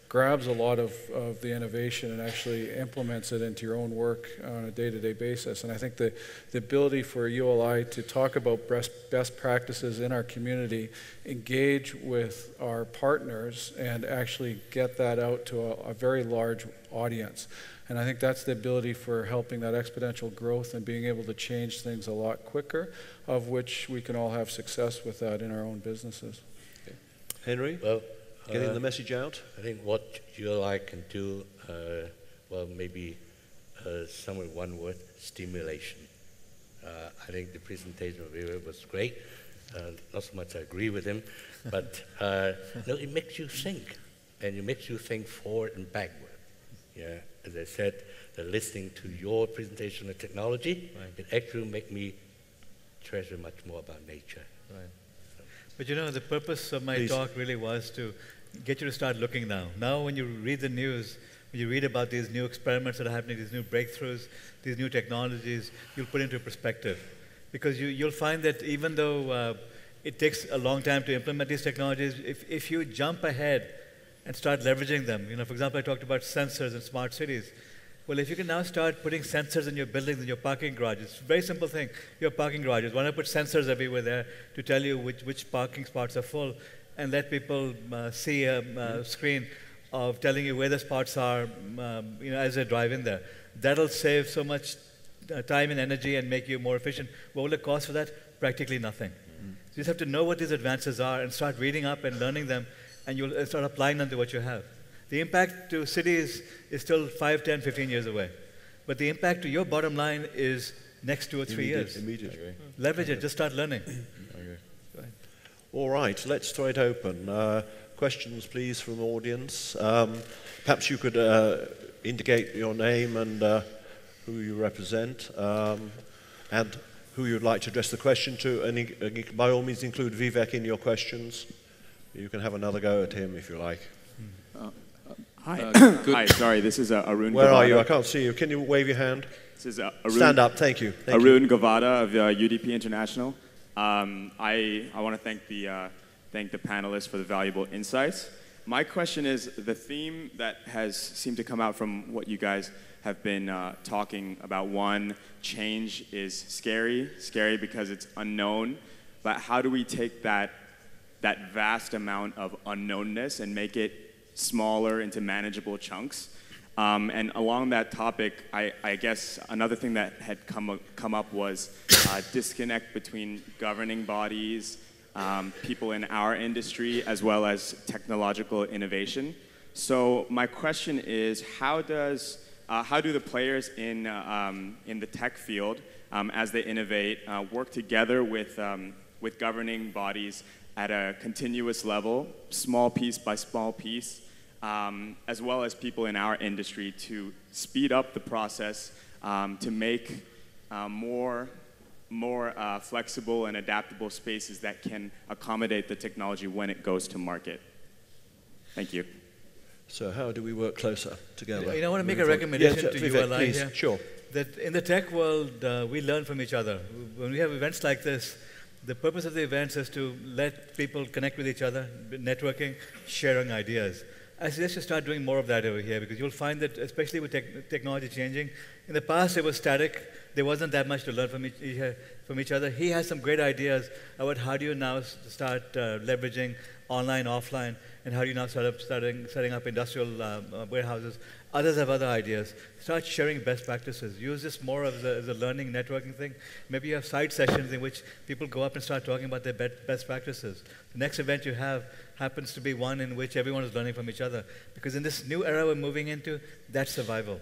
grabs a lot of the innovation and actually implements it into your own work on a day-to-day basis. And I think the ability for ULI to talk about best practices in our community, engage with our partners, and actually get that out to a very large audience. And I think that's the ability for helping that exponential growth and being able to change things a lot quicker, of which we can all have success with that in our own businesses. Okay. Henry? Well, getting the message out? I think what ULI can do, well, maybe somewhere one word, stimulation. I think the presentation of Vivek was great. Not so much I agree with him, but no, it makes you think, and it makes you think forward and backward. Yeah, as I said, listening to your presentation of technology, it actually made me treasure much more about nature. Right. But you know, the purpose of my talk really was to get you to start looking now. Now when you read the news, when you read about these new experiments that are happening, these new breakthroughs, these new technologies, you'll put into perspective. Because you'll find that even though it takes a long time to implement these technologies, if you jump ahead and start leveraging them, you know, for example, I talked about sensors and smart cities. Well, if you can now start putting sensors in your buildings, in your parking garages, it's a very simple thing. Your parking garages, why not put sensors everywhere there to tell you which parking spots are full, and let people see a screen of telling you where the spots are, as they drive in there. That'll save so much time and energy and make you more efficient. What will it cost for that? Practically nothing. So you just have to know what these advances are and start reading up and learning them, and you'll start applying them to what you have. The impact to cities is still 5, 10, 15 years away. But the impact to your bottom line is next 2 or 3 years. Immediately. Leverage it, just start learning. All right, let's throw it open. Questions, please, from the audience. Perhaps you could indicate your name and who you represent, and who you'd like to address the question to, and by all means include Vivek in your questions. You can have another go at him if you like. Hi. Hi, sorry, this is Arun Where Gavada. are you? I can't see you. Can you wave your hand? This is Arun. Stand up, thank you. Arun Gavada of UDP International. I want to thank the panelists for the valuable insights. My question is, the theme that has seemed to come out from what you guys have been talking about, one, change is scary because it's unknown, but how do we take that vast amount of unknownness and make it smaller into manageable chunks? And along that topic, I guess another thing that had come up was disconnect between governing bodies, people in our industry, as well as technological innovation. So my question is, how do the players in the tech field, as they innovate, work together with governing bodies at a continuous level, small piece by small piece, as well as people in our industry, to speed up the process, to make more flexible and adaptable spaces that can accommodate the technology when it goes to market? Thank you. So how do we work closer together? I want to make a recommendation to Vivek, ULI please. here. Sure. That in the tech world, we learn from each other. When we have events like this, the purpose of the events is to let people connect with each other, networking, sharing ideas. I suggest you start doing more of that over here, because you'll find that, especially with technology changing, in the past it was static. There wasn't that much to learn from each other. He has some great ideas about how do you now start leveraging online, offline, and how do you now setting up industrial warehouses. Others have other ideas. Start sharing best practices. Use this more as a learning, networking thing. Maybe you have side sessions in which people go up and start talking about their best practices. The next event you have happens to be one in which everyone is learning from each other. Because in this new era we're moving into, that's survival.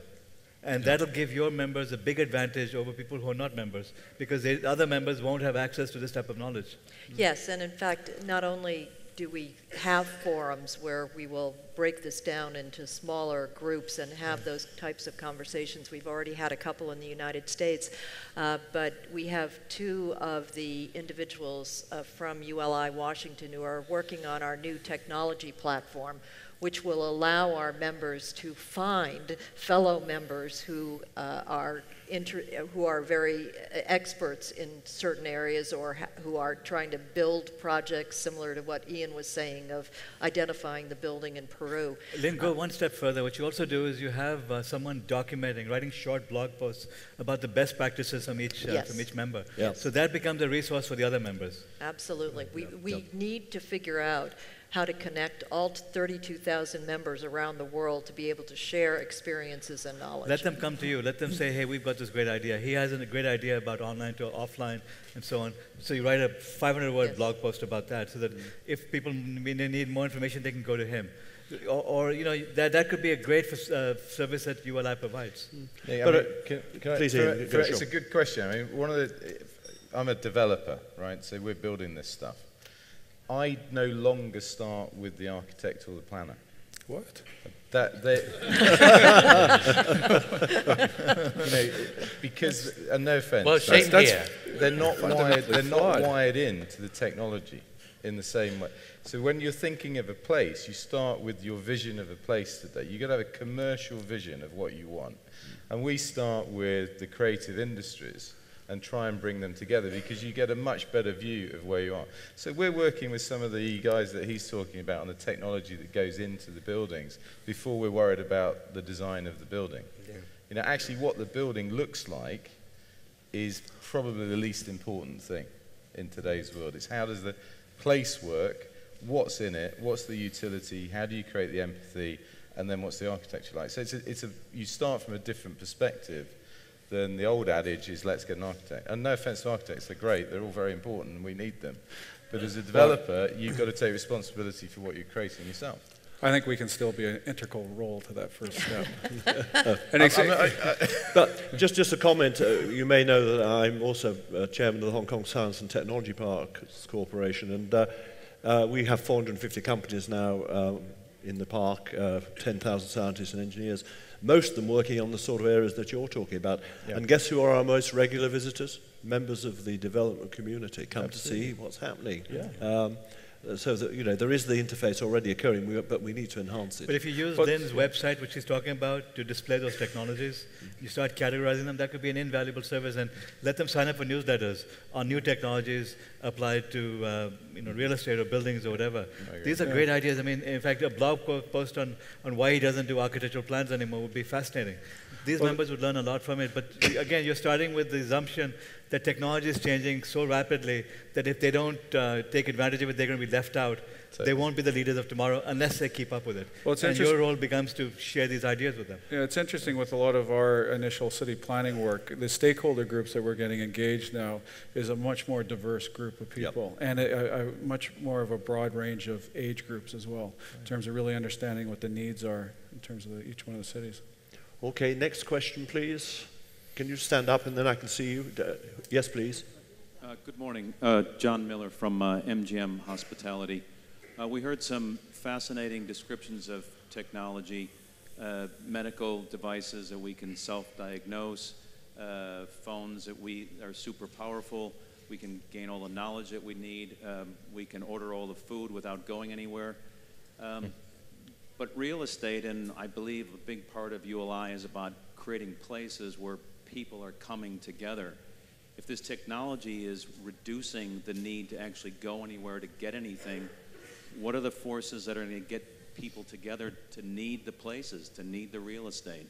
And that'll give your members a big advantage over people who are not members, because other members won't have access to this type of knowledge. Yes, and in fact, not only do we have forums where we will break this down into smaller groups and have those types of conversations. We've already had a couple in the United States, but we have 2 of the individuals from ULI Washington who are working on our new technology platform, which will allow our members to find fellow members who are very experts in certain areas, or who are trying to build projects similar to what Ian was saying of identifying the building in Peru. Lynn, go one step further. What you also do is you have someone documenting, writing short blog posts about the best practices from each member. Yes. So that becomes a resource for the other members. Absolutely. We need to figure out how to connect all 32,000 members around the world to be able to share experiences and knowledge. Let them come to you. Let them say, hey, we've got this great idea. He has a great idea about online to offline and so on. So you write a 500-word blog post about that, so that if people need more information, they can go to him. Or that could be a great service that ULI provides. Yeah, please, Ian, it's a good question. I mean, I'm a developer, right? So we're building this stuff. I no longer start with the architect or the planner. What? Because, and no offense, well, same here. They're not wired into the technology in the same way. So when you're thinking of a place, you start with your vision of a place today. You've got to have a commercial vision of what you want. And we start with the creative industries and try and bring them together, because you get a much better view of where you are. So we're working with some of the guys that he's talking about on the technology that goes into the buildings before we're worried about the design of the building. You know, actually what the building looks like is probably the least important thing in today's world. It's how does the place work, what's in it, what's the utility, how do you create the empathy, and then what's the architecture like. So you start from a different perspective than the old adage is let's get an architect. And no offense to architects, they're great, they're all very important and we need them. But as a developer, you've got to take responsibility for what you're creating yourself. I think we can still be an integral role to that first step. But just a comment, you may know that I'm also chairman of the Hong Kong Science and Technology Parks Corporation, and we have 450 companies now in the park, 10,000 scientists and engineers, most of them working on the sort of areas that you're talking about. Yeah. And guess who are our most regular visitors? Members of the development community come Absolutely. To see what's happening. Yeah. So that, you know, there is the interface already occurring, but we need to enhance it. But if you use Lynn's website, which he's talking about, to display those technologies, you start categorizing them, that could be an invaluable service, and let them sign up for newsletters on new technologies applied to real estate or buildings or whatever. These are great ideas. I mean, in fact, a blog post on why he doesn't do architectural plans anymore would be fascinating. These members would learn a lot from it, but again, you're starting with the assumption that technology is changing so rapidly that if they don't take advantage of it, they're going to be left out. They won't be the leaders of tomorrow unless they keep up with it. Well, and your role becomes to share these ideas with them. Yeah, it's interesting with a lot of our initial city planning work, the stakeholder groups that we're getting engaged now is a much more diverse group of people, and a much more of a broad range of age groups as well, in terms of really understanding what the needs are in terms of each one of the cities. Okay, next question, please. Can you stand up and then I can see you? Yes, please. Good morning. John Miller from MGM Hospitality. We heard some fascinating descriptions of technology, medical devices that we can self-diagnose, phones that are super powerful. We can gain all the knowledge that we need. We can order all the food without going anywhere. But real estate, and I believe a big part of ULI is about creating places where people are coming together. If this technology is reducing the need to actually go anywhere to get anything, what are the forces that are going to get people together to need the places, to need the real estate?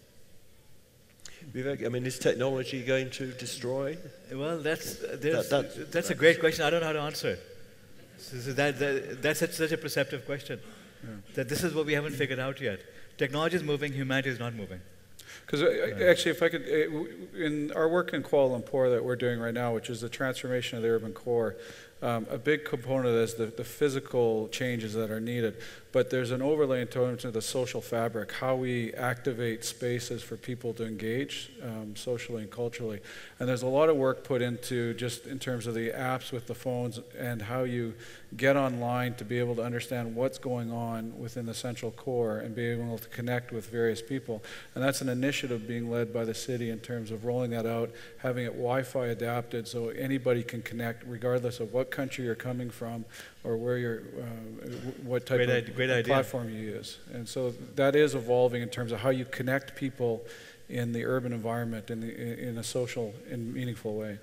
Vivek, I mean, is technology going to destroy? Well, that's a great question. I don't know how to answer it. That's such a perceptive question. Yeah. That this is what we haven't figured out yet. Technology is moving, humanity is not moving. Because actually, if I could, in our work in Kuala Lumpur that we're doing right now, which is the transformation of the urban core, a big component of this is the physical changes that are needed. But there's an overlay in terms of the social fabric, how we activate spaces for people to engage socially and culturally. And there's a lot of work put into just in terms of the apps with the phones and how you get online to be able to understand what's going on within the central core and be able to connect with various people. And that's an initiative being led by the city in terms of rolling that out, having it Wi-Fi adapted so anybody can connect regardless of what country you're coming from or where you're, what type of platform you use. And so that is evolving in terms of how you connect people in the urban environment in a social and meaningful way.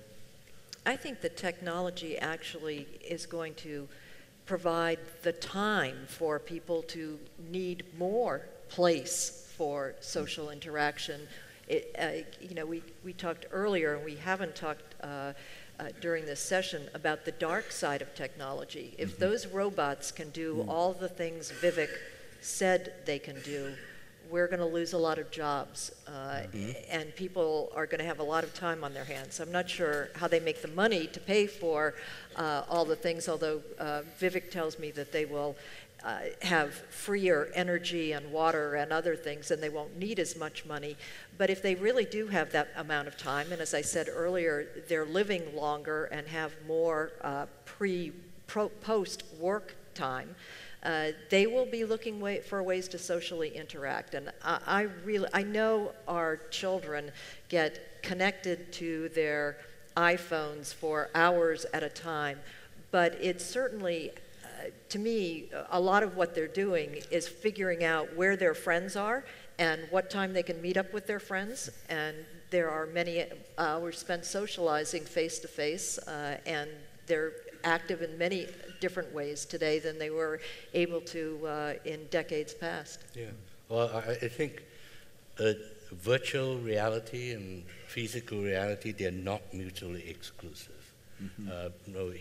I think the technology actually is going to provide the time for people to need more place for social interaction. We talked earlier, and we haven't talked during this session about the dark side of technology. If those robots can do all the things Vivek said they can do, we're going to lose a lot of jobs, and people are going to have a lot of time on their hands. I'm not sure how they make the money to pay for all the things, although Vivek tells me that they will have freer energy and water and other things, and they won't need as much money. But if they really do have that amount of time, and as I said earlier, they're living longer and have more post work time, they will be looking for ways to socially interact. And I know our children get connected to their iPhones for hours at a time, but it's certainly, to me, a lot of what they're doing is figuring out where their friends are and what time they can meet up with their friends. And there are many hours spent socializing face-to-face, and they're active in many different ways today than they were able to in decades past. Yeah. Well, I think virtual reality and physical reality, they're not mutually exclusive.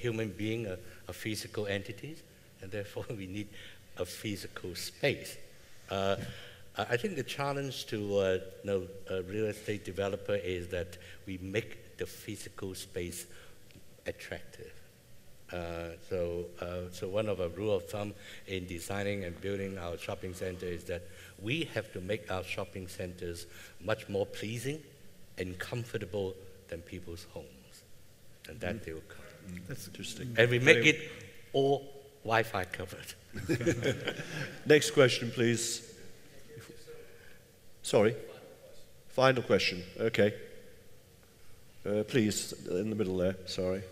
Human beings are physical entities, and therefore we need a physical space. I think the challenge to a real estate developer is that we make the physical space attractive. So one of our rule of thumb in designing and building our shopping center is that we have to make our shopping centers much more pleasing and comfortable than people's homes. And that they will come. That's interesting. And we make it all Wi-Fi covered. Next question, please. Sorry? Final question. Okay. Please, in the middle there. Sorry.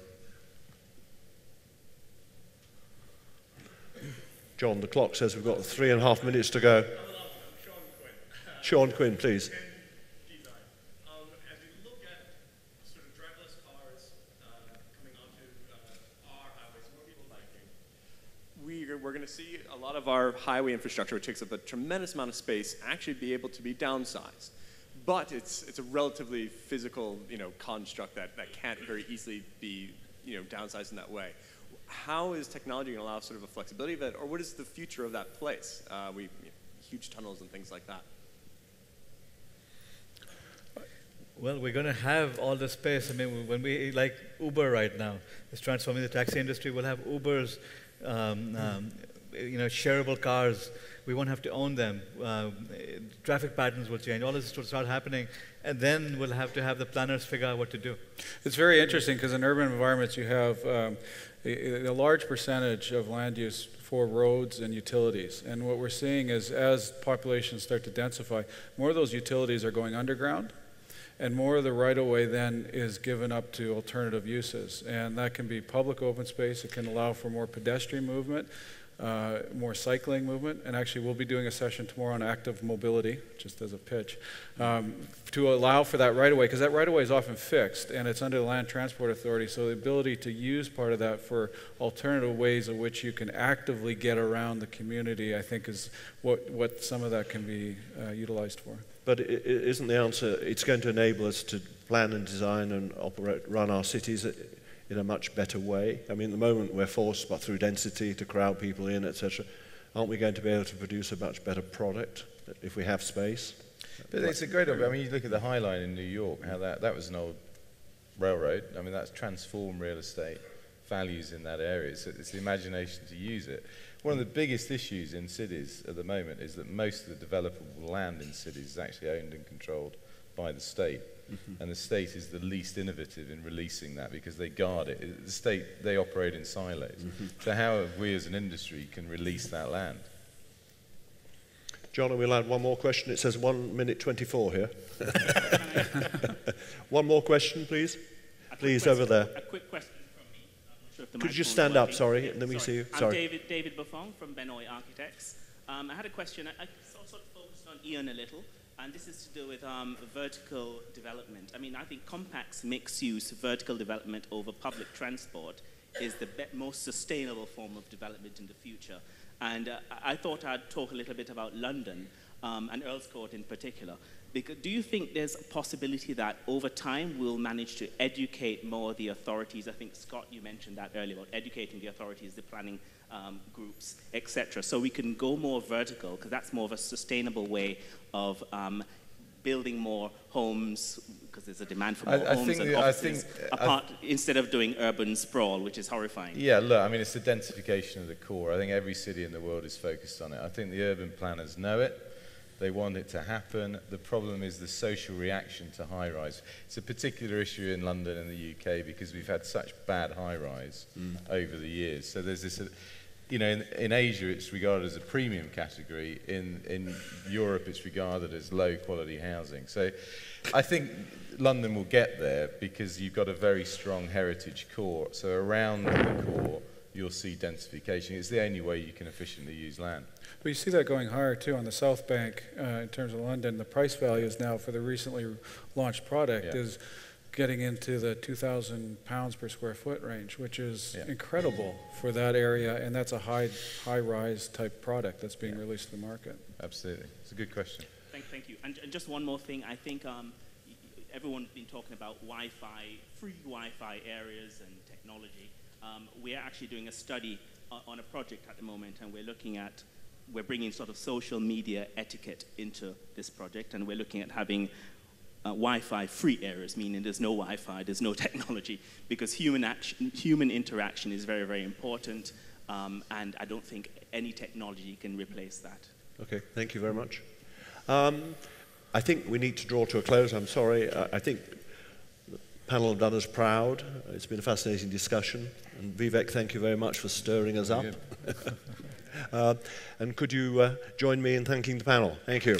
John, the clock says we've got 3.5 minutes to go. Sean Quinn, please. As we look at sort of driverless cars coming onto our highways, more people biking, we're going to see a lot of our highway infrastructure, which takes up a tremendous amount of space, actually be able to be downsized. But it's a relatively physical, construct that can't very easily be, downsized in that way. How is technology going to allow sort of a flexibility of it, or what is the future of that place? Huge tunnels and things like that. Well, we're going to have all the space. I mean, when we, like Uber right now, is transforming the taxi industry, we'll have Ubers, shareable cars. We won't have to own them. Traffic patterns will change. All this will start happening, and then we'll have to have the planners figure out what to do. It's very interesting because in urban environments you have a large percentage of land use for roads and utilities. And what we're seeing is as populations start to densify, more of those utilities are going underground, and more of the right-of-way then is given up to alternative uses. And that can be public open space. It can allow for more pedestrian movement, more cycling movement, and actually we'll be doing a session tomorrow on active mobility, just as a pitch, to allow for that right-of-way, because that right-of-way is often fixed, and it's under the Land Transport Authority, so the ability to use part of that for alternative ways in which you can actively get around the community, I think is what some of that can be utilized for. But isn't the answer, it's going to enable us to plan and design and run our cities in a much better way? I mean, at the moment we're forced, but through density, to crowd people in, etc. Aren't we going to be able to produce a much better product if we have space? But it's a great, I mean, you look at the High Line in New York, how that was an old railroad. I mean, that's transformed real estate values in that area. So it's the imagination to use it. One of the biggest issues in cities at the moment is that most of the developable land in cities is actually owned and controlled by the state. And the state is the least innovative in releasing that because they guard it. The state, they operate in silos. So how we as an industry can release that land? John, we'll add one more question. It says 1 minute 24 here. One more question, please. Please, over there. A quick question from me. I'm not sure if the Could you just microphone's stand up, working. sorry, and then we see you. Sorry. I'm David Buffon from Benoit Architects. I had a question. I sort of focused on Ian a little. And this is to do with vertical development. I mean, I think compact's mixed-use vertical development over public transport is the most sustainable form of development in the future. And I thought I'd talk a little bit about London and Earl's Court in particular. Because do you think there's a possibility that over time we'll manage to educate more the authorities? I think, Scott, you mentioned that earlier about educating the authorities, the planning groups, etc. So we can go more vertical, because that's more of a sustainable way of building more homes, because there's a demand for more homes and offices, instead of doing urban sprawl, which is horrifying. Yeah, look, I mean, it's the densification of the core. I think every city in the world is focused on it. I think the urban planners know it. They want it to happen. The problem is the social reaction to high-rise. It's a particular issue in London and the UK because we've had such bad high-rise over the years. So there's this, in Asia it's regarded as a premium category. In Europe it's regarded as low-quality housing. So I think London will get there because you've got a very strong heritage core. So around the core you'll see densification. It's the only way you can efficiently use land. But you see that going higher too on the South Bank in terms of London. The price values now for the recently launched product is getting into the £2,000 per square foot range, which is incredible for that area, and that's a high-rise type product that's being released to the market. Absolutely. It's a good question. Thank you. And just one more thing. I think everyone's been talking about Wi-Fi, free Wi-Fi areas and technology. We are actually doing a study on a project at the moment, and we're bringing sort of social media etiquette into this project, and we're looking at having Wi-Fi free areas, meaning there's no Wi-Fi, there's no technology, because human interaction is very, very important, and I don't think any technology can replace that. Okay, thank you very much. I think we need to draw to a close. I'm sorry. I think the panel have done us proud. It's been a fascinating discussion. And Vivek, thank you very much for stirring us up. And could you join me in thanking the panel? Thank you.